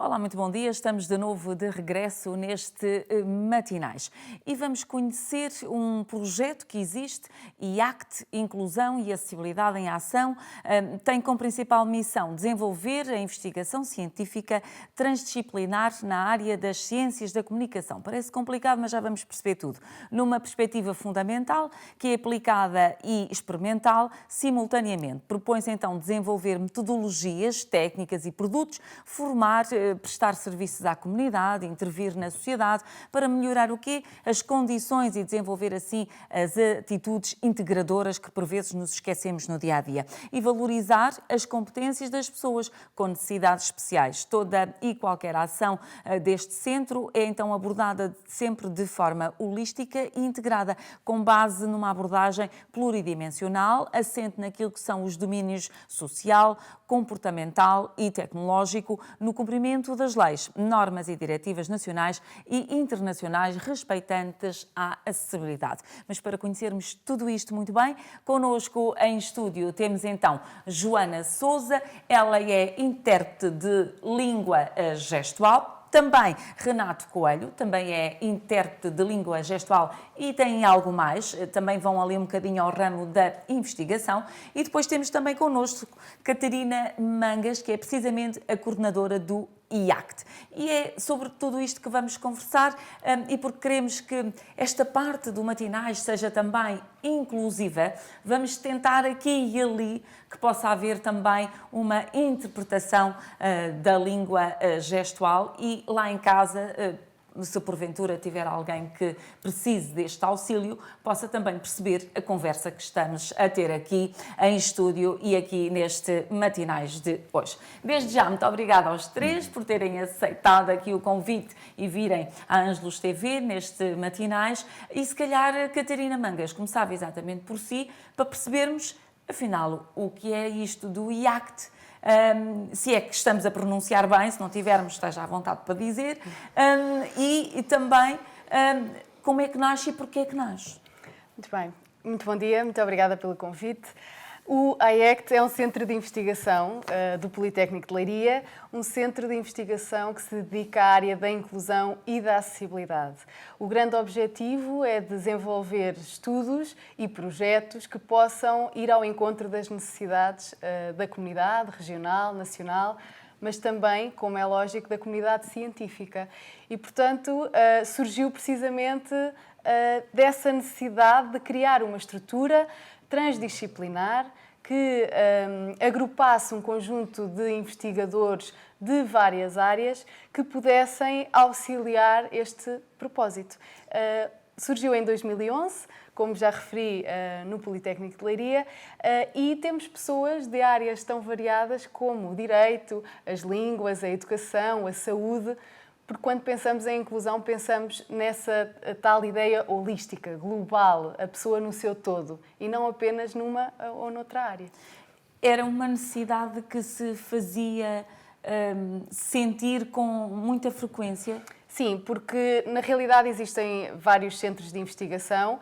Olá, muito bom dia. Estamos de novo de regresso neste Matinais e vamos conhecer um projeto que existe, IACT, Inclusão e Acessibilidade em Ação. Tem como principal missão desenvolver a investigação científica transdisciplinar na área das ciências da comunicação. Parece complicado, mas já vamos perceber tudo. Numa perspectiva fundamental, que é aplicada e experimental simultaneamente. Propõe-se então desenvolver metodologias, técnicas e produtos, formar, prestar serviços à comunidade, intervir na sociedade para melhorar o quê? As condições e desenvolver assim as atitudes integradoras que por vezes nos esquecemos no dia-a-dia e valorizar as competências das pessoas com necessidades especiais. Toda e qualquer ação deste centro é então abordada sempre de forma holística e integrada, com base numa abordagem pluridimensional, assente naquilo que são os domínios social, comportamental e tecnológico, no cumprimento das leis, normas e diretivas nacionais e internacionais respeitantes à acessibilidade. Mas para conhecermos tudo isto muito bem, connosco em estúdio temos então Joana Sousa, ela é intérprete de língua gestual. Também Renato Coelho, também é intérprete de língua gestual e tem algo mais, também vão ali um bocadinho ao ramo da investigação. E depois temos também connosco Catarina Mangas, que é precisamente a coordenadora do IACT. E é sobre tudo isto que vamos conversar e porque queremos que esta parte do Matinais seja também inclusiva, vamos tentar aqui e ali que possa haver também uma interpretação da língua gestual e lá em casa, se porventura tiver alguém que precise deste auxílio, possa também perceber a conversa que estamos a ter aqui em estúdio e aqui neste Matinais de hoje. Desde já, muito obrigada aos três por terem aceitado aqui o convite e virem à Ângelus TV neste Matinais e se calhar Catarina Mangas começava exatamente por si, para percebermos, afinal, o que é isto do IACT. Se é que estamos a pronunciar bem, se não tivermos, esteja à vontade para dizer, e também como é que nasce e porquê é que nasce. Muito bem, muito bom dia, muito obrigada pelo convite. O IACT é um centro de investigação do Politécnico de Leiria, um centro de investigação que se dedica à área da inclusão e da acessibilidade. O grande objetivo é desenvolver estudos e projetos que possam ir ao encontro das necessidades da comunidade regional, nacional, mas também, como é lógico, da comunidade científica. E, portanto, surgiu precisamente dessa necessidade de criar uma estrutura transdisciplinar que agrupasse um conjunto de investigadores de várias áreas que pudessem auxiliar este propósito. Surgiu em 2011, como já referi, no Politécnico de Leiria, e temos pessoas de áreas tão variadas como o direito, as línguas, a educação, a saúde, porque quando pensamos em inclusão, pensamos nessa tal ideia holística, global, a pessoa no seu todo, e não apenas numa ou noutra área. Era uma necessidade que se fazia sentir com muita frequência? Sim, porque na realidade existem vários centros de investigação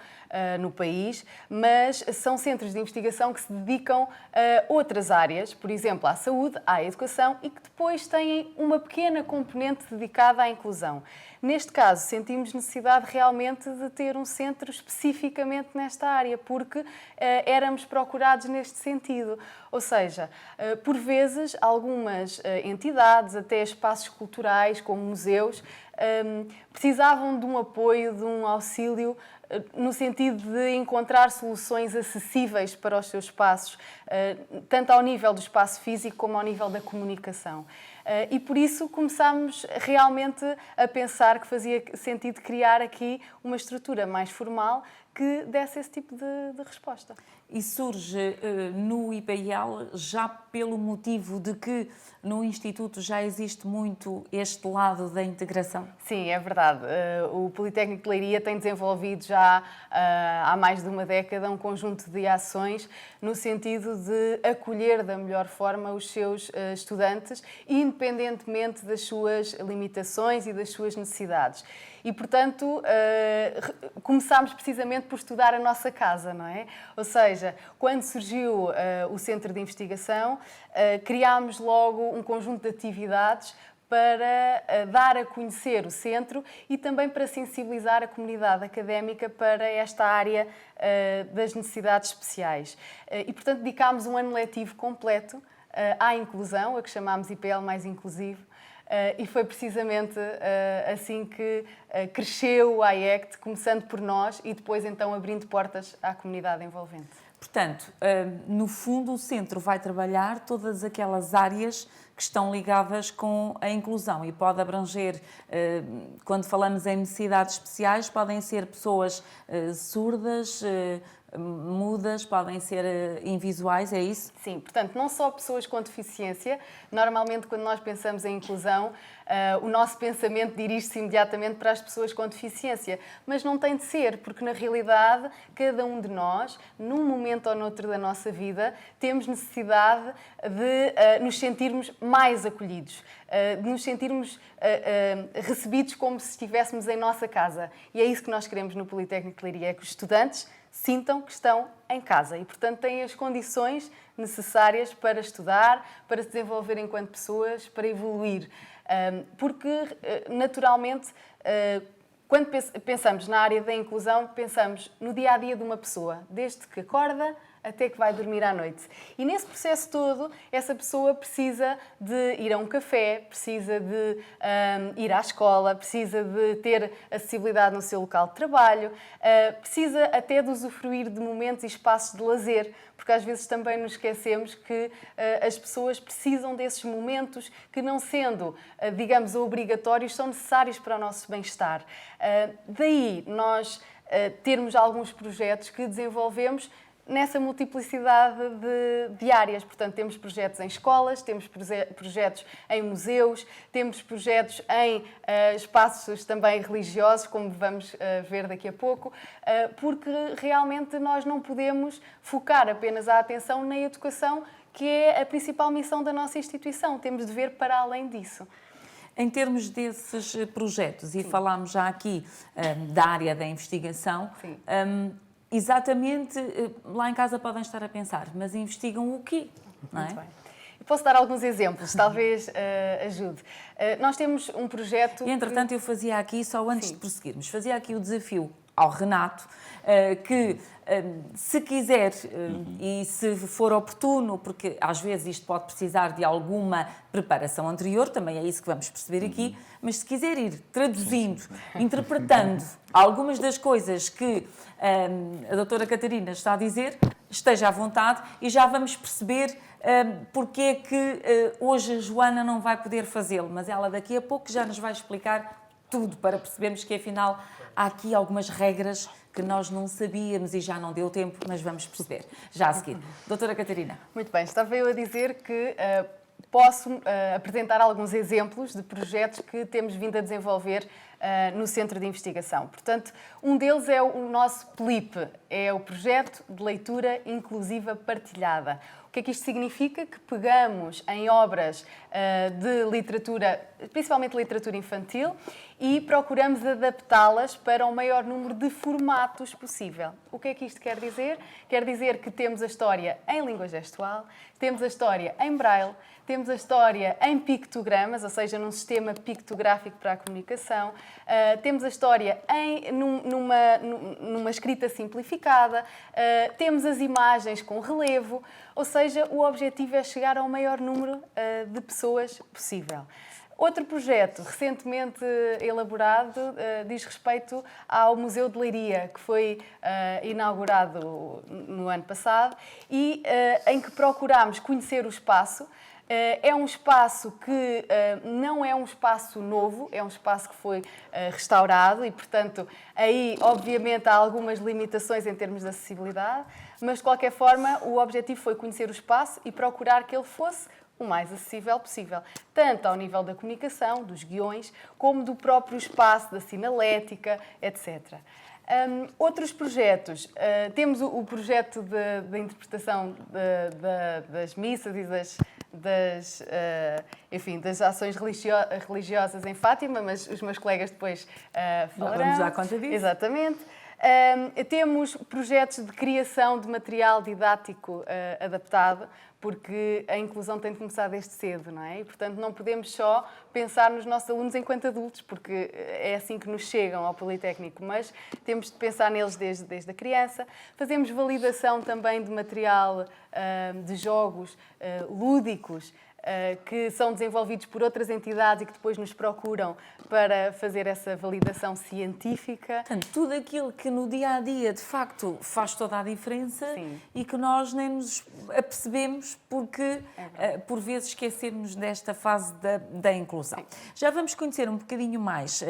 no país, mas são centros de investigação que se dedicam a outras áreas, por exemplo, à saúde, à educação e que depois têm uma pequena componente dedicada à inclusão. Neste caso, sentimos necessidade realmente de ter um centro especificamente nesta área, porque éramos procurados neste sentido. Ou seja, por vezes, algumas entidades, até espaços culturais, como museus, precisavam de um apoio, de um auxílio, no sentido de encontrar soluções acessíveis para os seus espaços, tanto ao nível do espaço físico como ao nível da comunicação. E por isso começámos realmente a pensar que fazia sentido criar aqui uma estrutura mais formal que desse esse tipo de resposta. E surge no IPL já pelo motivo de que no Instituto já existe muito este lado da integração? Sim, é verdade. O Politécnico de Leiria tem desenvolvido já há mais de uma década um conjunto de ações no sentido de acolher da melhor forma os seus estudantes, independentemente das suas limitações e das suas necessidades. E, portanto, começámos precisamente por estudar a nossa casa, não é? Ou seja, quando surgiu o Centro de Investigação, criámos logo um conjunto de atividades para dar a conhecer o centro e também para sensibilizar a comunidade académica para esta área das necessidades especiais. E, portanto, dedicámos um ano letivo completo à inclusão, a que chamámos IPL Mais Inclusivo, e foi precisamente assim que cresceu o AIECT, começando por nós e depois então abrindo portas à comunidade envolvente. Portanto, no fundo, o centro vai trabalhar todas aquelas áreas que estão ligadas com a inclusão e pode abranger, quando falamos em necessidades especiais, podem ser pessoas surdas, mudas, podem ser invisuais, é isso? Sim, portanto, não só pessoas com deficiência. Normalmente, quando nós pensamos em inclusão, o nosso pensamento dirige-se imediatamente para as pessoas com deficiência, mas não tem de ser, porque na realidade, cada um de nós, num momento ou noutro da nossa vida, temos necessidade de nos sentirmos mais acolhidos, de nos sentirmos recebidos como se estivéssemos em nossa casa. E é isso que nós queremos no Politécnico de Leiria, é que os estudantes sintam que estão em casa e, portanto, têm as condições necessárias para estudar, para se desenvolver enquanto pessoas, para evoluir. Porque, naturalmente, quando pensamos na área da inclusão, pensamos no dia-a-dia de uma pessoa, desde que acorda até que vai dormir à noite. E nesse processo todo, essa pessoa precisa de ir a um café, precisa de ir à escola, precisa de ter acessibilidade no seu local de trabalho, precisa até de usufruir de momentos e espaços de lazer, porque às vezes também nos esquecemos que as pessoas precisam desses momentos que, não sendo, digamos, obrigatórios, são necessários para o nosso bem-estar. Daí nós termos alguns projetos que desenvolvemos nessa multiplicidade de áreas. Portanto, temos projetos em escolas, temos projetos em museus, temos projetos em espaços também religiosos, como vamos ver daqui a pouco, porque realmente nós não podemos focar apenas a atenção na educação, que é a principal missão da nossa instituição. Temos de ver para além disso. Em termos desses projetos, e falámos já aqui da área da investigação, exatamente, lá em casa podem estar a pensar, mas investigam o quê? Não é? Muito bem. Eu posso dar alguns exemplos, talvez ajude. Nós temos um projeto... E, entretanto, eu fazia aqui, só antes de prosseguirmos, fazia aqui o desafio ao Renato, que se quiser e se for oportuno, porque às vezes isto pode precisar de alguma preparação anterior, também é isso que vamos perceber aqui, mas se quiser ir traduzindo, interpretando algumas das coisas que a doutora Catarina está a dizer, esteja à vontade e já vamos perceber porque é que hoje a Joana não vai poder fazê-lo, mas ela daqui a pouco já nos vai explicar tudo para percebermos que afinal há aqui algumas regras que nós não sabíamos e já não deu tempo, mas vamos perceber já a seguir. Doutora Catarina. Muito bem, estava eu a dizer que posso apresentar alguns exemplos de projetos que temos vindo a desenvolver no Centro de Investigação. Portanto, um deles é o nosso PLIP, é o Projeto de Leitura Inclusiva Partilhada. O que é que isto significa? Que pegamos em obras de literatura, principalmente literatura infantil, e procuramos adaptá-las para o maior número de formatos possível. O que é que isto quer dizer? Quer dizer que temos a história em língua gestual, temos a história em braille, temos a história em pictogramas, ou seja, num sistema pictográfico para a comunicação, temos a história numa escrita simplificada, temos as imagens com relevo, ou seja, o objetivo é chegar ao maior número de pessoas possível. Outro projeto recentemente elaborado diz respeito ao Museu de Leiria, que foi inaugurado no ano passado e em que procurámos conhecer o espaço. É um espaço que não é um espaço novo, é um espaço que foi restaurado e, portanto, aí, obviamente, há algumas limitações em termos de acessibilidade, mas, de qualquer forma, o objetivo foi conhecer o espaço e procurar que ele fosse o mais acessível possível, tanto ao nível da comunicação, dos guiões, como do próprio espaço, da sinalética, etc. Outros projetos, temos o projeto de interpretação das missas e das ações religiosas em Fátima, mas os meus colegas depois falarão. Vamos dar conta disso. Exatamente. Temos projetos de criação de material didático adaptado, porque a inclusão tem de começar desde cedo, não é? E, portanto, não podemos só pensar nos nossos alunos enquanto adultos, porque é assim que nos chegam ao Politécnico, mas temos de pensar neles desde a criança. Fazemos validação também de material de jogos lúdicos, que são desenvolvidos por outras entidades e que depois nos procuram para fazer essa validação científica. Portanto, tudo aquilo que no dia-a-dia, de facto, faz toda a diferença. Sim. E que nós nem nos apercebemos porque, por vezes, esquecemos desta fase da inclusão. Sim. Já vamos conhecer um bocadinho mais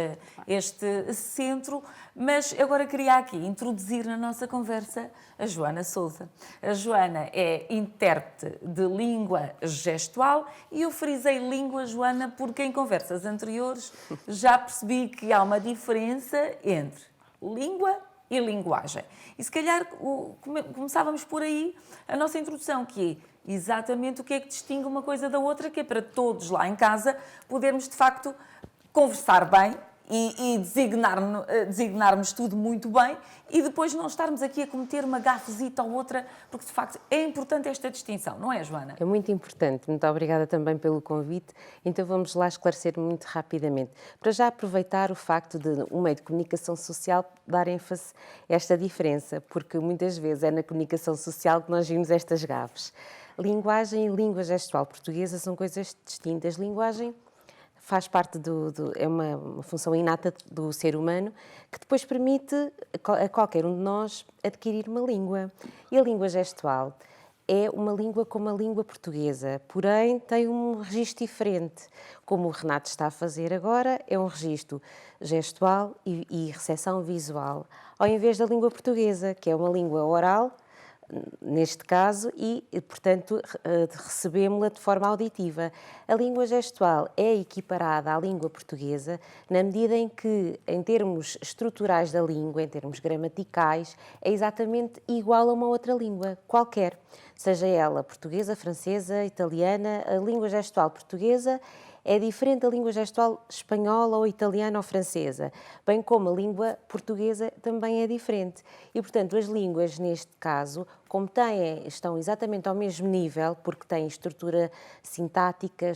este centro, mas agora queria aqui introduzir na nossa conversa a Joana Sousa. A Joana é intérprete de língua gestual e eu frisei língua, Joana, porque em conversas anteriores já percebi que há uma diferença entre língua e linguagem. E se calhar começávamos por aí a nossa introdução, que é exatamente o que é que distingue uma coisa da outra, que é para todos lá em casa podermos, de facto, conversar bem e designarmos tudo muito bem e depois não estarmos aqui a cometer uma gafezita ou outra, porque de facto é importante esta distinção, não é, Joana? É muito importante. Muito obrigada também pelo convite. Então vamos lá esclarecer muito rapidamente. Para já aproveitar o facto de um meio de comunicação social dar ênfase a esta diferença, porque muitas vezes é na comunicação social que nós vimos estas gafes. Linguagem e língua gestual portuguesa são coisas distintas. Linguagem faz parte é uma função inata do ser humano que depois permite a qualquer um de nós adquirir uma língua. E a língua gestual é uma língua como a língua portuguesa, porém tem um registro diferente. Como o Renato está a fazer agora, é um registro gestual e recepção visual, ao invés da língua portuguesa, que é uma língua oral, neste caso, e, portanto, recebemos-la de forma auditiva. A língua gestual é equiparada à língua portuguesa na medida em que, em termos estruturais da língua, em termos gramaticais, é exatamente igual a uma outra língua, qualquer. Seja ela portuguesa, francesa, italiana, a língua gestual portuguesa é diferente da língua gestual espanhola ou italiana ou francesa, bem como a língua portuguesa também é diferente. E, portanto, as línguas, neste caso, como estão exatamente ao mesmo nível, porque têm estrutura sintática,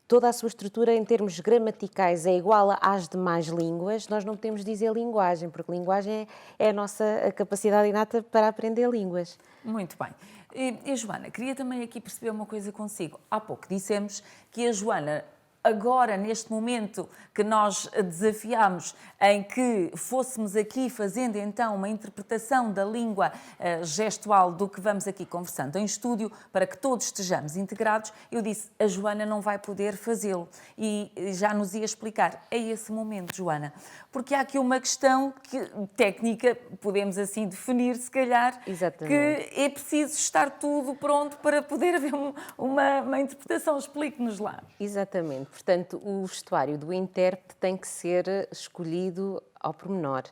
toda a sua estrutura em termos gramaticais é igual às demais línguas, nós não podemos dizer linguagem, porque linguagem é a nossa capacidade inata para aprender línguas. Muito bem. E Joana, queria também aqui perceber uma coisa consigo. Há pouco dissemos que a Joana, agora, neste momento que nós desafiámos em que fôssemos aqui fazendo então uma interpretação da língua gestual do que vamos aqui conversando em estúdio, para que todos estejamos integrados, eu disse, a Joana não vai poder fazê-lo. E já nos ia explicar. É esse momento, Joana. Porque há aqui uma questão técnica, podemos assim definir, se calhar, exatamente, que é preciso estar tudo pronto para poder haver uma interpretação. Explique-nos lá. Exatamente. Portanto, o vestuário do intérprete tem que ser escolhido ao pormenor.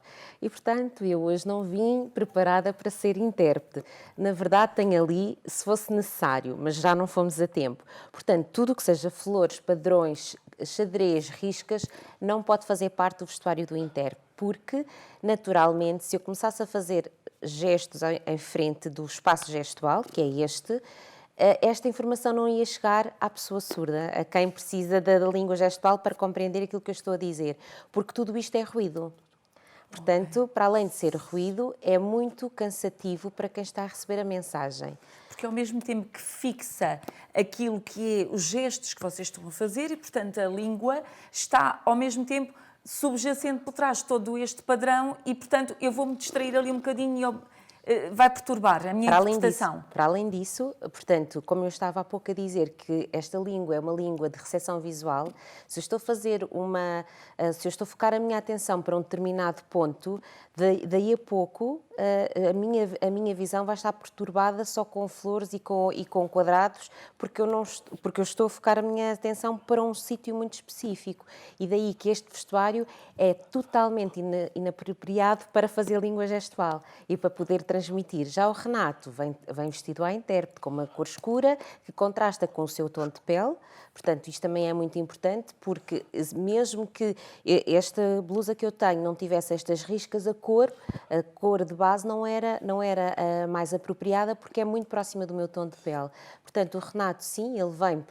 E, portanto, eu hoje não vim preparada para ser intérprete. Na verdade, tenho ali, se fosse necessário, mas já não fomos a tempo. Portanto, tudo o que seja flores, padrões, xadrez, riscas, não pode fazer parte do vestuário do intérprete, porque, naturalmente, se eu começasse a fazer gestos em frente do espaço gestual, que é esta informação não ia chegar à pessoa surda, a quem precisa da língua gestual para compreender aquilo que eu estou a dizer, porque tudo isto é ruído. Portanto, para além de ser ruído, é muito cansativo para quem está a receber a mensagem. Porque ao mesmo tempo que fixa aquilo que é os gestos que vocês estão a fazer e, portanto, a língua está ao mesmo tempo subjacente por trás de todo este padrão e, portanto, eu vou-me distrair ali um bocadinho e vai perturbar a minha interpretação. Para além disso, portanto, como eu estava há pouco a dizer que esta língua é uma língua de recepção visual, se eu estou a focar a minha atenção para um determinado ponto, Daí a pouco, a minha visão vai estar perturbada só com flores e com quadrados, porque eu estou a focar a minha atenção para um sítio muito específico. E daí que este vestuário é totalmente inapropriado para fazer língua gestual e para poder transmitir. Já o Renato vem vestido à intérprete, com uma cor escura, que contrasta com o seu tom de pele. Portanto, isto também é muito importante, porque mesmo que esta blusa que eu tenho não tivesse estas riscas, a cor de base não era a mais apropriada, porque é muito próxima do meu tom de pele. Portanto, o Renato, sim, ele vem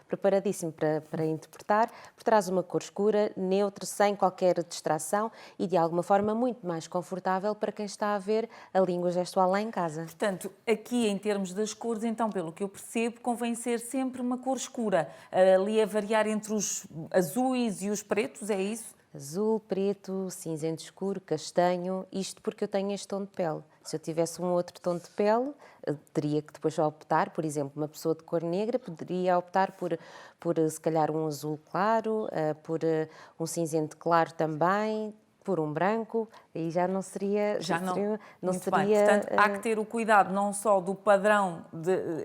preparadíssimo para interpretar, porque traz uma cor escura, neutra, sem qualquer distração e, de alguma forma, muito mais confortável para quem está a ver a língua gestual lá em casa. Portanto, aqui em termos das cores, então, pelo que eu percebo, convém ser sempre uma cor escura, ali a variar entre os azuis e os pretos, é isso? Azul, preto, cinzento escuro, castanho, isto porque eu tenho este tom de pele. Se eu tivesse um outro tom de pele, teria que depois optar, por exemplo, uma pessoa de cor negra poderia optar por se calhar um azul claro, por um cinzento claro também, por um branco, aí já não seria... Não seria. Portanto, há que ter o cuidado não só do padrão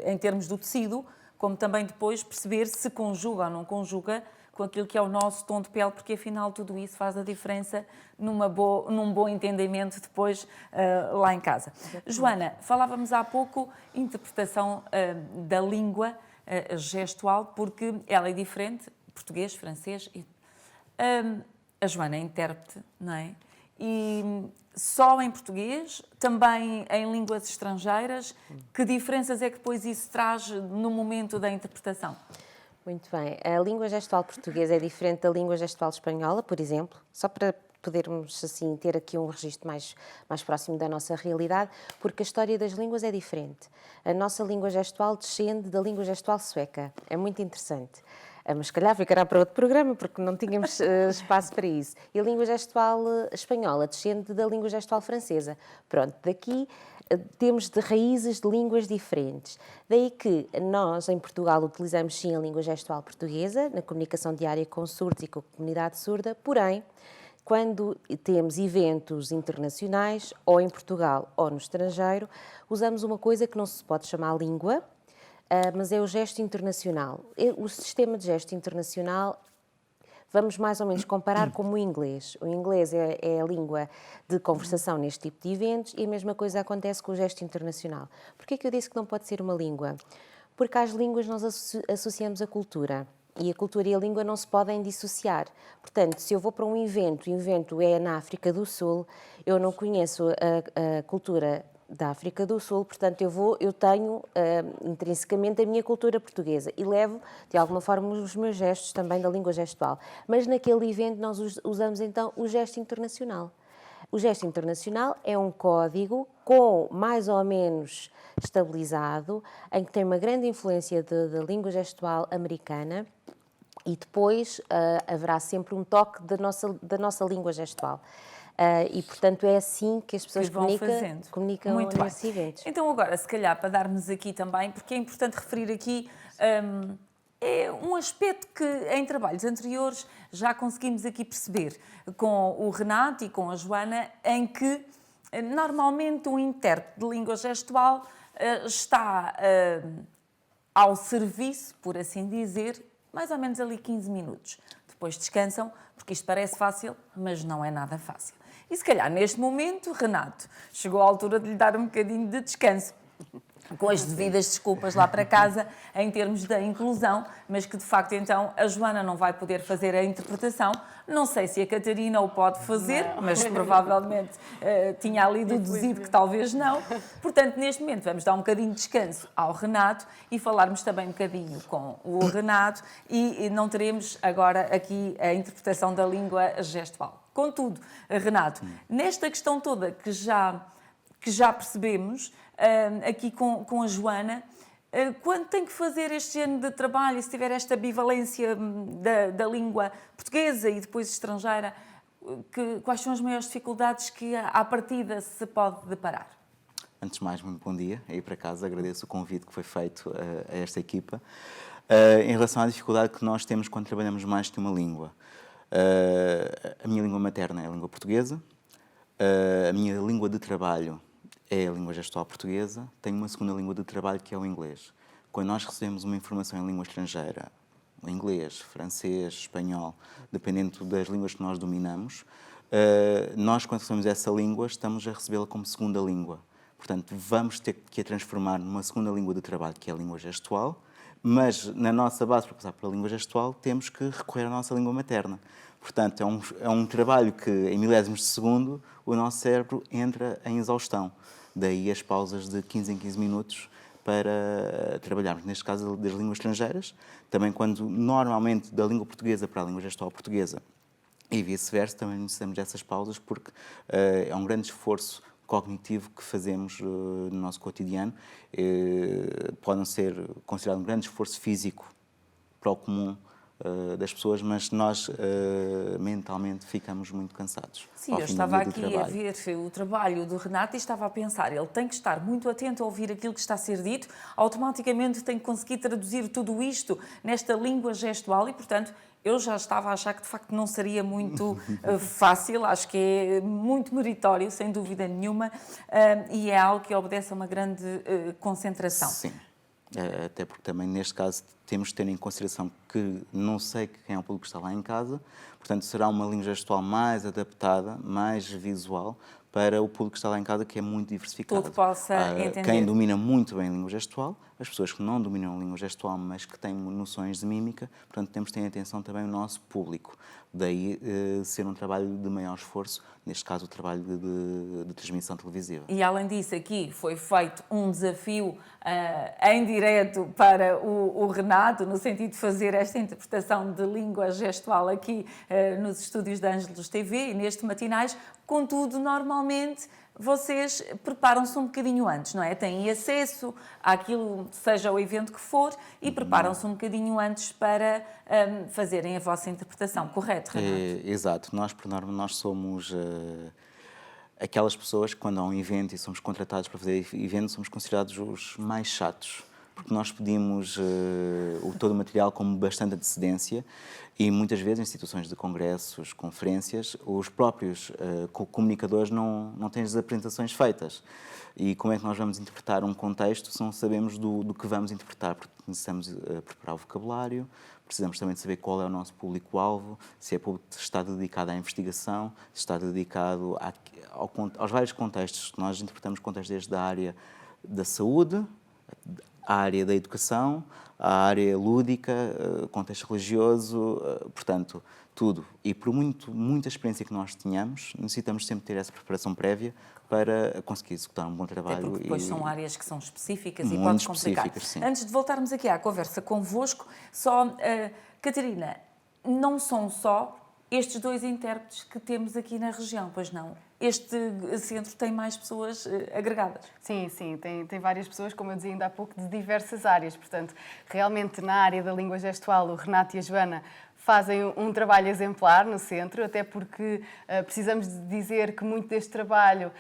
em termos do tecido, como também depois perceber se conjuga ou não conjuga com aquilo que é o nosso tom de pele, porque afinal tudo isso faz a diferença num bom entendimento depois lá em casa. Joana, falávamos há pouco interpretação da língua gestual, porque ela é diferente, português, francês. A Joana é intérprete, não é? E só em português, também em línguas estrangeiras. Que diferenças é que depois isso traz no momento da interpretação? Muito bem. A língua gestual portuguesa é diferente da língua gestual espanhola, por exemplo, só para podermos assim ter aqui um registro mais próximo da nossa realidade, porque a história das línguas é diferente. A nossa língua gestual descende da língua gestual sueca. É muito interessante. Mas se calhar ficará para outro programa, porque não tínhamos espaço para isso. E a língua gestual espanhola descende da língua gestual francesa. Pronto, daqui temos de raízes de línguas diferentes. Daí que nós, em Portugal, utilizamos sim a língua gestual portuguesa, na comunicação diária com surdos e com a comunidade surda, porém, quando temos eventos internacionais, ou em Portugal ou no estrangeiro, usamos uma coisa que não se pode chamar língua, mas é o gesto internacional. O sistema de gesto internacional, vamos mais ou menos comparar como o inglês. O inglês é a língua de conversação neste tipo de eventos e a mesma coisa acontece com o gesto internacional. Porquê é que eu disse que não pode ser uma língua? Porque às línguas nós associamos a cultura. E a cultura e a língua não se podem dissociar. Portanto, se eu vou para um evento, e o evento é na África do Sul, eu não conheço a cultura da África do Sul, portanto eu tenho intrinsecamente a minha cultura portuguesa e levo de alguma forma os meus gestos também da língua gestual. Mas naquele evento nós usamos então o gesto internacional. O gesto internacional é um código com mais ou menos estabilizado, em que tem uma grande influência da língua gestual americana e depois haverá sempre um toque da nossa língua gestual. E, portanto, é assim que as pessoas comunicam nesses eventos. Então, agora, se calhar, para darmos aqui também, porque é importante referir aqui, é um aspecto que em trabalhos anteriores já conseguimos aqui perceber com o Renato e com a Joana, em que normalmente um intérprete de língua gestual está ao serviço, por assim dizer, mais ou menos ali 15 minutos. Depois descansam, porque isto parece fácil, mas não é nada fácil. E se calhar neste momento, Renato, chegou a altura de lhe dar um bocadinho de descanso, com as devidas desculpas lá para casa, em termos da inclusão, mas que de facto então a Joana não vai poder fazer a interpretação. Não sei se a Catarina o pode fazer, mas provavelmente tinha ali deduzido que talvez não. Portanto, neste momento vamos dar um bocadinho de descanso ao Renato e falarmos também um bocadinho com o Renato e não teremos agora aqui a interpretação da língua gestual. Contudo, Renato, nesta questão toda que já percebemos aqui com a Joana, quando tem que fazer este género de trabalho, se tiver esta bivalência da língua portuguesa e depois estrangeira, quais são as maiores dificuldades que à partida se pode deparar? Antes de mais, muito bom dia aí para casa. Agradeço o convite que foi feito a esta equipa. Em relação à dificuldade que nós temos quando trabalhamos mais que uma língua, a minha língua materna é a língua portuguesa. A minha língua de trabalho é a língua gestual portuguesa, tenho uma segunda língua de trabalho que é o inglês. Quando nós recebemos uma informação em língua estrangeira, o inglês, francês, espanhol, dependendo das línguas que nós dominamos, nós, quando recebemos essa língua, estamos a recebê-la como segunda língua. Portanto, vamos ter que a transformar numa segunda língua de trabalho, que é a língua gestual, mas na nossa base, para passar pela língua gestual, temos que recorrer à nossa língua materna. Portanto, é um trabalho que, em milésimos de segundo, o nosso cérebro entra em exaustão. Daí as pausas de 15 em 15 minutos para trabalharmos, neste caso, das línguas estrangeiras. Também quando, normalmente, da língua portuguesa para a língua gestual portuguesa e vice-versa, também necessitamos dessas pausas porque é um grande esforço cognitivo que fazemos no nosso cotidiano. Pode não ser considerado um grande esforço físico para o comum das pessoas, mas nós mentalmente ficamos muito cansados. Sim, eu estava aqui a ver o trabalho do Renato e estava a pensar, ele tem que estar muito atento a ouvir aquilo que está a ser dito, automaticamente tem que conseguir traduzir tudo isto nesta língua gestual e, portanto, eu já estava a achar que de facto não seria muito fácil, acho que é muito meritório, sem dúvida nenhuma, e é algo que obedece a uma grande concentração. Sim. Até porque também, neste caso, temos de ter em consideração que não sei quem é o público que está lá em casa, portanto, será uma língua gestual mais adaptada, mais visual, para o público que está lá em casa, que é muito diversificado. Todo possa entender. Quem domina muito bem a língua gestual, as pessoas que não dominam a língua gestual, mas que têm noções de mímica, portanto, temos de ter em atenção também o nosso público. Daí ser um trabalho de maior esforço, neste caso o trabalho de transmissão televisiva. E além disso, aqui foi feito um desafio em direto para o Renato, no sentido de fazer esta interpretação de língua gestual aqui nos estúdios da Ângelos TV e neste Matinais. Contudo, normalmente vocês preparam-se um bocadinho antes, não é? Têm acesso àquilo, seja o evento que for, e preparam-se um bocadinho antes para fazerem a vossa interpretação, correto, Renato? Exato. Nós, por norma, nós somos aquelas pessoas que, quando há um evento e somos contratados para fazer evento, somos considerados os mais chatos, porque nós pedimos todo o material com bastante antecedência e muitas vezes em situações de congressos, conferências, os próprios comunicadores não têm as apresentações feitas. E como é que nós vamos interpretar um contexto se não sabemos do que vamos interpretar? Porque precisamos preparar o vocabulário, precisamos também de saber qual é o nosso público-alvo, se é público que está dedicado à investigação, se está dedicado aos vários contextos. Nós interpretamos contextos desde a área da saúde, a área da educação, a área lúdica, contexto religioso, portanto, tudo. E por muita experiência que nós tenhamos, necessitamos sempre ter essa preparação prévia para conseguir executar um bom trabalho. Até porque depois são áreas que são específicas e muito pode complicar. específicas, sim. Antes de voltarmos aqui à conversa convosco, Catarina, não são só estes dois intérpretes que temos aqui na região, pois não? Este centro tem mais pessoas agregadas? Sim, tem várias pessoas, como eu dizia ainda há pouco, de diversas áreas. Portanto, realmente na área da língua gestual, o Renato e a Joana fazem um trabalho exemplar no centro, até porque precisamos de dizer que muito deste trabalho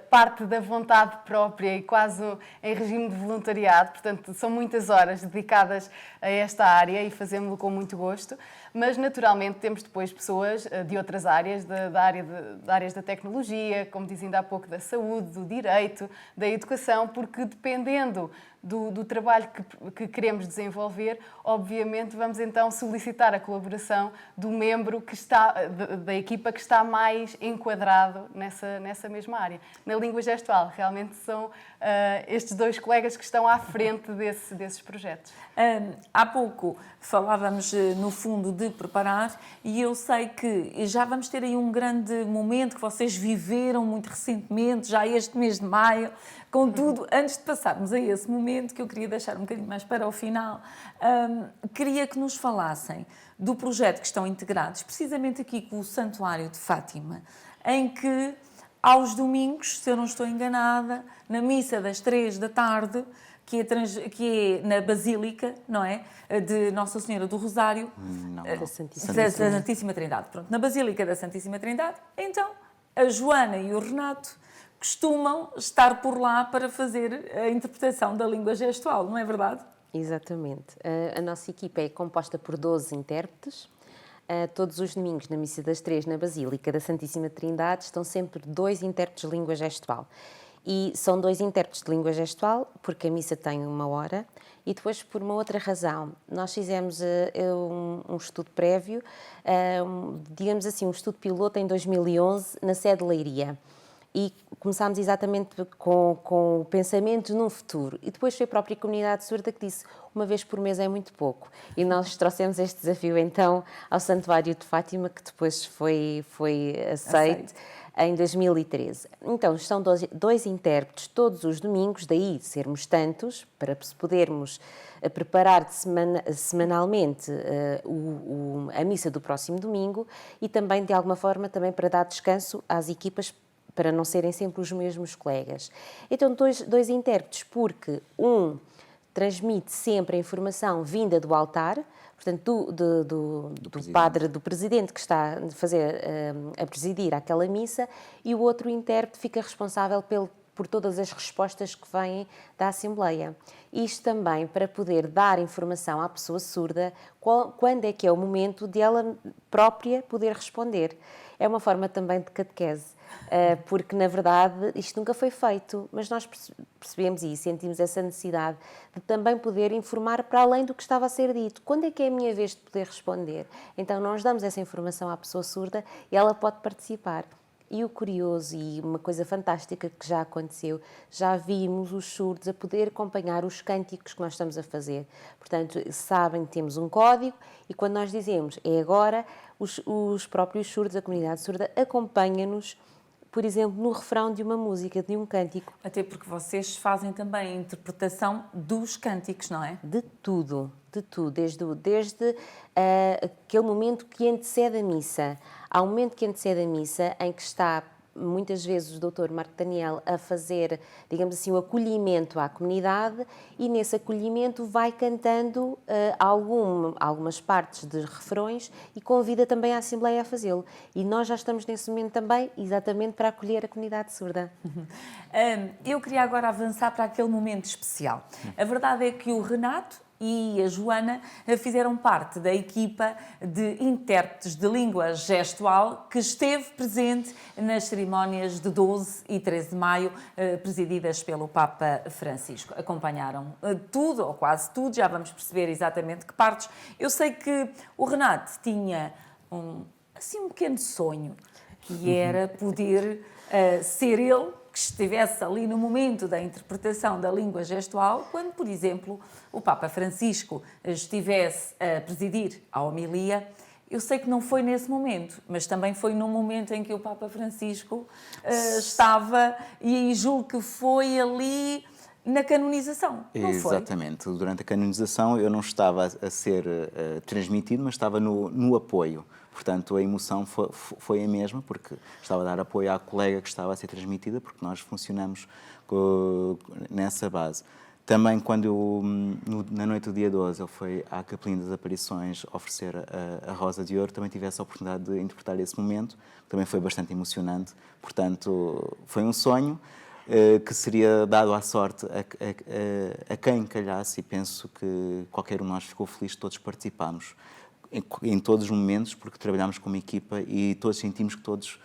parte da vontade própria e quase em regime de voluntariado, portanto são muitas horas dedicadas a esta área e fazemos-lo com muito gosto, mas naturalmente temos depois pessoas de outras áreas, da áreas da tecnologia, como dizia ainda há pouco, da saúde, do direito, da educação, porque dependendo do trabalho que queremos desenvolver, obviamente vamos então solicitar a colaboração do membro que está, da equipa que está mais enquadrado nessa mesma área. Na língua gestual, realmente são estes dois colegas que estão à frente desses projetos. Há pouco falávamos, no fundo, de preparar e eu sei que já vamos ter aí um grande momento que vocês viveram muito recentemente, já este mês de maio. Contudo, antes de passarmos a esse momento, que eu queria deixar um bocadinho mais para o final, queria que nos falassem do projeto que estão integrados, precisamente aqui com o Santuário de Fátima, em que, aos domingos, se eu não estou enganada, na missa das 3 da tarde, que é na Basílica, não é? De Nossa Senhora do Rosário. Não. Da Santíssima Trindade. Pronto, na Basílica da Santíssima Trindade, então, a Joana e o Renato costumam estar por lá para fazer a interpretação da língua gestual, não é verdade? Exatamente. A nossa equipa é composta por 12 intérpretes todos os domingos, na Missa das Três, na Basílica da Santíssima Trindade, estão sempre 2 intérpretes de língua gestual. E são 2 intérpretes de língua gestual, porque a missa tem 1 hora, e depois por uma outra razão. Nós fizemos um estudo prévio, digamos assim, um estudo piloto em 2011, na sede de Leiria. E começámos exatamente com o pensamento num futuro. E depois foi a própria comunidade surda que disse: 1 vez por mês é muito pouco. E nós trouxemos este desafio então ao Santuário de Fátima, que depois foi aceito em 2013. Então, estão 2 intérpretes todos os domingos, daí sermos tantos, para podermos preparar semanalmente a missa do próximo domingo e também, de alguma forma, também para dar descanso às equipas, para não serem sempre os mesmos colegas. Então, dois intérpretes, porque um transmite sempre a informação vinda do altar, portanto, do padre, do presidente que está a presidir aquela missa, e o outro intérprete fica responsável por todas as respostas que vêm da Assembleia. Isto também para poder dar informação à pessoa surda quando é que é o momento de ela própria poder responder. É uma forma também de catequese, porque, na verdade, isto nunca foi feito, mas nós percebemos e sentimos essa necessidade de também poder informar para além do que estava a ser dito. Quando é que é a minha vez de poder responder? Então, nós damos essa informação à pessoa surda e ela pode participar. E o curioso e uma coisa fantástica que já aconteceu, já vimos os surdos a poder acompanhar os cânticos que nós estamos a fazer. Portanto, sabem que temos um código e quando nós dizemos é agora, os próprios surdos, a comunidade surda, acompanha-nos, por exemplo, no refrão de uma música, de um cântico. Até porque vocês fazem também a interpretação dos cânticos, não é? De tudo, desde aquele momento que antecede a missa. Há um momento que antecede a missa em que está, muitas vezes, o Dr. Marco Daniel a fazer, digamos assim, o acolhimento à comunidade e nesse acolhimento vai cantando algumas partes de refrões e convida também a Assembleia a fazê-lo. E nós já estamos nesse momento também, exatamente para acolher a comunidade surda. Eu queria agora avançar para aquele momento especial. A verdade é que o Renato e a Joana fizeram parte da equipa de intérpretes de língua gestual que esteve presente nas cerimónias de 12 e 13 de maio, presididas pelo Papa Francisco. Acompanharam tudo, ou quase tudo, já vamos perceber exatamente que partes. Eu sei que o Renato tinha um pequeno sonho, que era poder ser ele que estivesse ali no momento da interpretação da língua gestual, quando, por exemplo, o Papa Francisco estivesse a presidir a homilia. Eu sei que não foi nesse momento, mas também foi num momento em que o Papa Francisco estava, e julgo que foi ali na canonização, não foi? Exatamente. Durante a canonização eu não estava a ser transmitido, mas estava no apoio. Portanto, a emoção foi a mesma, porque estava a dar apoio à colega que estava a ser transmitida, porque nós funcionamos nessa base. Também, quando na noite do dia 12, ele foi à Capelinha das Aparições oferecer a Rosa de Ouro, também tive essa oportunidade de interpretar esse momento, também foi bastante emocionante. Portanto, foi um sonho que seria dado à sorte a quem calhasse, e penso que qualquer um de nós ficou feliz, todos participámos em todos os momentos, porque trabalhámos como equipa e todos sentimos que todos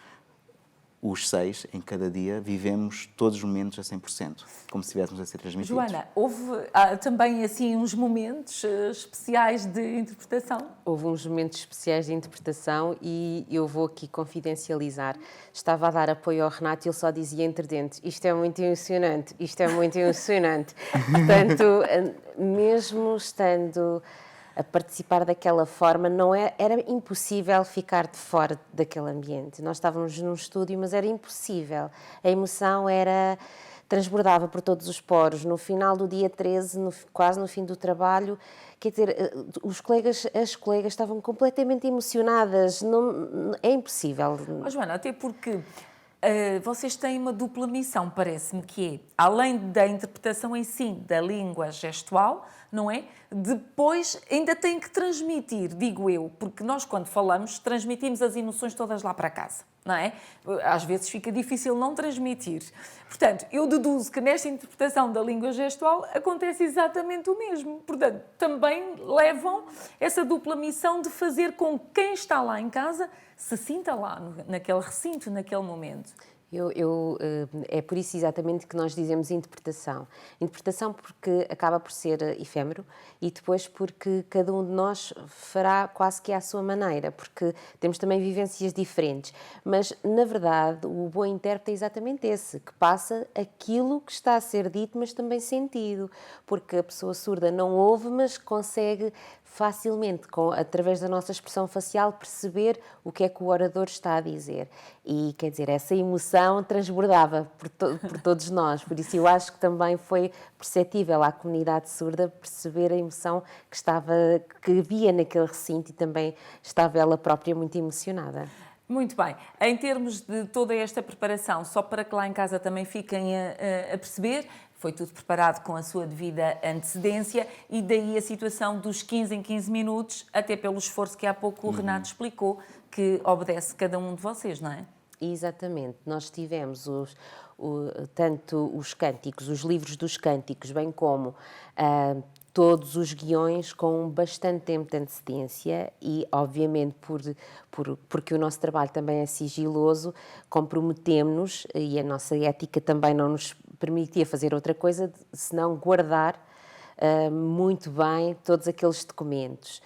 os 6, em cada dia, vivemos todos os momentos a 100%, como se estivéssemos a ser transmitidos. Joana, houve também assim uns momentos especiais de interpretação? Houve uns momentos especiais de interpretação e eu vou aqui confidencializar. Estava a dar apoio ao Renato e ele só dizia entre dentes: isto é muito emocionante, isto é muito emocionante. Portanto, mesmo estando a participar daquela forma, era impossível ficar de fora daquele ambiente. Nós estávamos num estúdio, mas era impossível. A emoção transbordava por todos os poros. No final do dia 13, quase no fim do trabalho, quer dizer, as colegas estavam completamente emocionadas. É impossível. Joana, até porque vocês têm uma dupla missão, parece-me que é, além da interpretação em si da língua gestual, não é? Depois ainda têm que transmitir, digo eu, porque nós quando falamos transmitimos as emoções todas lá para casa. não é? Às vezes fica difícil não transmitir. Portanto, eu deduzo que nesta interpretação da língua gestual acontece exatamente o mesmo. Portanto, também levam essa dupla missão de fazer com que quem está lá em casa se sinta lá, naquele recinto, naquele momento. É por isso exatamente que nós dizemos interpretação. Interpretação porque acaba por ser efêmero e depois porque cada um de nós fará quase que à sua maneira, porque temos também vivências diferentes. Mas, na verdade, o bom intérprete é exatamente esse, que passa aquilo que está a ser dito, mas também sentido. Porque a pessoa surda não ouve, mas consegue facilmente, através da nossa expressão facial, perceber o que é que o orador está a dizer. E, quer dizer, essa emoção transbordava por todos nós. Por isso, eu acho que também foi perceptível à comunidade surda perceber a emoção que havia naquele recinto e também estava ela própria muito emocionada. Muito bem. Em termos de toda esta preparação, só para que lá em casa também fiquem a perceber, foi tudo preparado com a sua devida antecedência e daí a situação dos 15 em 15 minutos, até pelo esforço que há pouco o Renato explicou, que obedece cada um de vocês, não é? Exatamente. Nós tivemos tanto os cânticos, os livros dos cânticos, bem como todos os guiões com bastante tempo de antecedência e, obviamente, porque o nosso trabalho também é sigiloso, comprometemos-nos e a nossa ética também não nos permitia fazer outra coisa senão guardar muito bem todos aqueles documentos.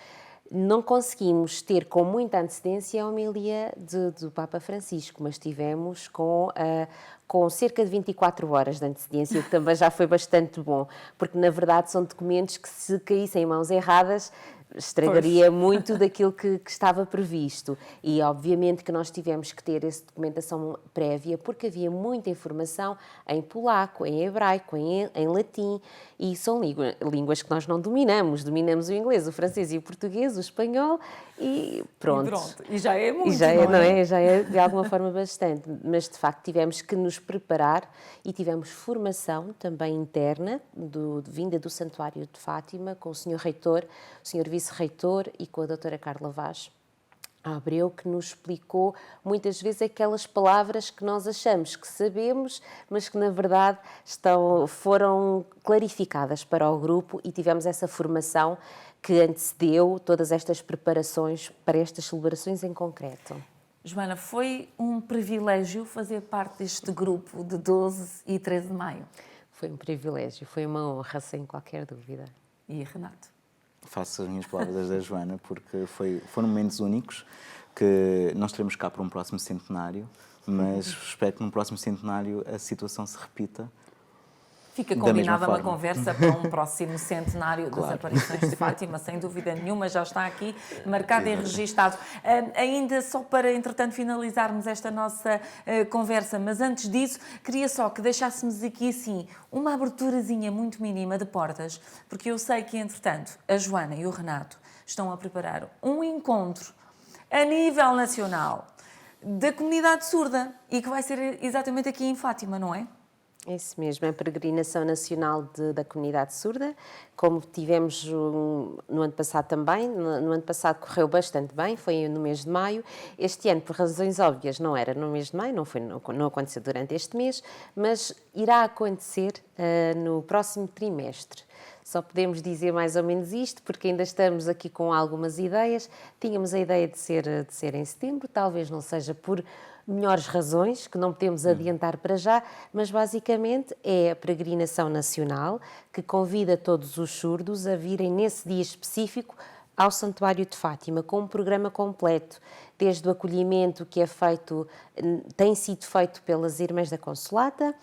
Não conseguimos ter com muita antecedência a homilia do Papa Francisco, mas tivemos com cerca de 24 horas de antecedência, que também já foi bastante bom, porque na verdade são documentos que se caíssem em mãos erradas estragaria muito daquilo que estava previsto. E obviamente que nós tivemos que ter essa documentação prévia porque havia muita informação em polaco, em hebraico, em latim e são línguas que nós não dominamos. Dominamos o inglês, o francês e o português, o espanhol e pronto. E já é muito, Já é de alguma forma bastante. Mas de facto tivemos que nos preparar e tivemos formação também interna vinda do Santuário de Fátima com o Sr. Reitor, o Sr. Vice-Reitor e com a doutora Carla Vaz Abreu, que nos explicou muitas vezes aquelas palavras que nós achamos que sabemos, mas que na verdade foram clarificadas para o grupo e tivemos essa formação que antecedeu todas estas preparações para estas celebrações em concreto. Joana, foi um privilégio fazer parte deste grupo de 12 e 13 de maio? Foi um privilégio, foi uma honra, sem qualquer dúvida. E Renato? Faço as minhas palavras da Joana, porque foram momentos únicos que nós teremos cá para um próximo centenário, mas espero que no próximo centenário a situação se repita. Fica combinada uma conversa para um próximo centenário das aparições de Fátima, sem dúvida nenhuma, já está aqui marcado e registado. Ainda só para, entretanto, finalizarmos esta nossa conversa, mas antes disso, queria só que deixássemos aqui, assim, uma aberturazinha muito mínima de portas, porque eu sei que, entretanto, a Joana e o Renato estão a preparar um encontro a nível nacional da comunidade surda e que vai ser exatamente aqui em Fátima, não é? É isso mesmo, é a peregrinação nacional da comunidade surda, como tivemos no ano passado também. No ano passado correu bastante bem, foi no mês de maio. Este ano, por razões óbvias, não era no mês de maio, não aconteceu durante este mês, mas irá acontecer no próximo trimestre. Só podemos dizer mais ou menos isto, porque ainda estamos aqui com algumas ideias. Tínhamos a ideia de ser em setembro, talvez não seja por melhores razões, que não podemos adiantar para já, mas basicamente é a peregrinação nacional que convida todos os surdos a virem nesse dia específico ao Santuário de Fátima, com um programa completo, desde o acolhimento que tem sido feito pelas Irmãs da Consolata,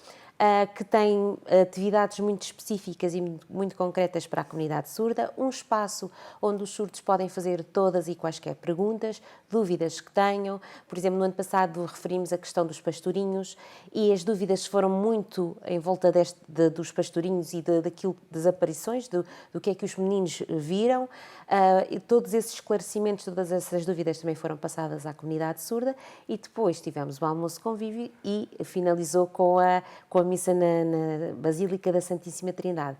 que tem atividades muito específicas e muito concretas para a comunidade surda, um espaço onde os surdos podem fazer todas e quaisquer perguntas, dúvidas que tenham. Por exemplo, no ano passado referimos a questão dos pastorinhos e as dúvidas foram muito em volta dos pastorinhos e das aparições, do que é que os meninos viram. E todos esses esclarecimentos, todas essas dúvidas também foram passadas à comunidade surda e depois tivemos o almoço convívio e finalizou com a missa na Basílica da Santíssima Trindade.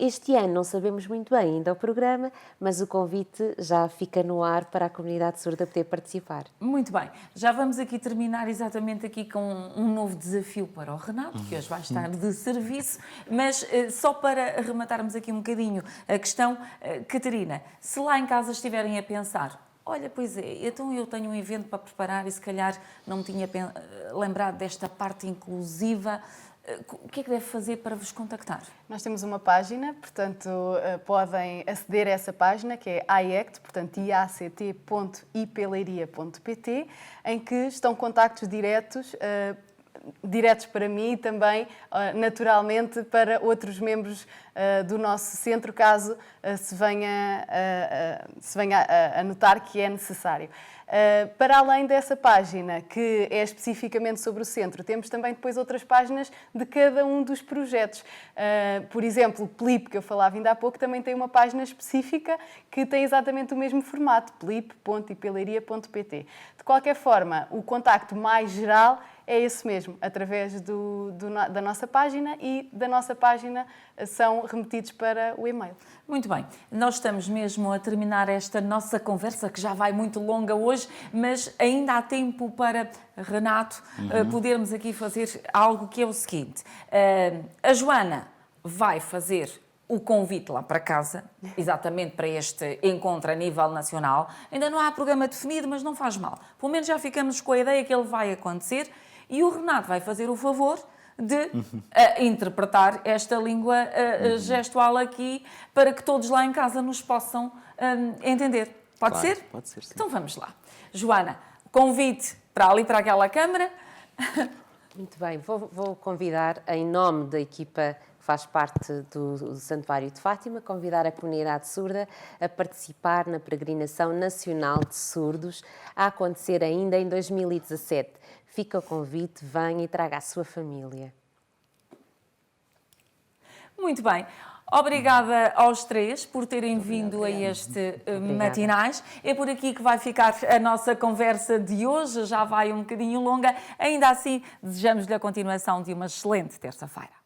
Este ano não sabemos muito bem ainda o programa, mas o convite já fica no ar para a comunidade surda poder participar. Muito bem, já vamos aqui terminar exatamente aqui com um novo desafio para o Renato, que hoje vai estar de serviço, mas só para arrematarmos aqui um bocadinho a questão, Catarina, se lá em casa estiverem a pensar, olha, pois é, então eu tenho um evento para preparar e se calhar não me tinha lembrado desta parte inclusiva, o que é que deve fazer para vos contactar? Nós temos uma página, portanto, podem aceder a essa página, que é IACT, portanto, iact.ipleiria.pt, em que estão contactos diretos para mim e também, naturalmente, para outros membros do nosso centro, caso se venha a notar que é necessário. Para além dessa página, que é especificamente sobre o centro, temos também depois outras páginas de cada um dos projetos. Por exemplo, o PLIP, que eu falava ainda há pouco, também tem uma página específica que tem exatamente o mesmo formato, plip.ipleiria.pt. De qualquer forma, o contacto mais geral é esse mesmo, através da nossa página, e da nossa página são remetidos para o e-mail. Muito bem, nós estamos mesmo a terminar esta nossa conversa, que já vai muito longa hoje, mas ainda há tempo para, Renato, podermos aqui fazer algo que é o seguinte. A Joana vai fazer o convite lá para casa, exatamente para este encontro a nível nacional. Ainda não há programa definido, mas não faz mal. Pelo menos já ficamos com a ideia que ele vai acontecer e o Renato vai fazer o favor de interpretar esta língua gestual aqui para que todos lá em casa nos possam entender. Pode Claro, ser? pode ser, sim. Então vamos lá. Joana, convite para ali, para aquela câmara. Muito bem, vou convidar, em nome da equipa que faz parte do Santuário de Fátima, convidar a comunidade surda a participar na Peregrinação Nacional de Surdos, a acontecer ainda em 2017. Fica o convite, venha e traga a sua família. Muito bem. Obrigada aos três por terem vindo a este Matinais. É por aqui que vai ficar a nossa conversa de hoje, já vai um bocadinho longa. Ainda assim, desejamos-lhe a continuação de uma excelente terça-feira.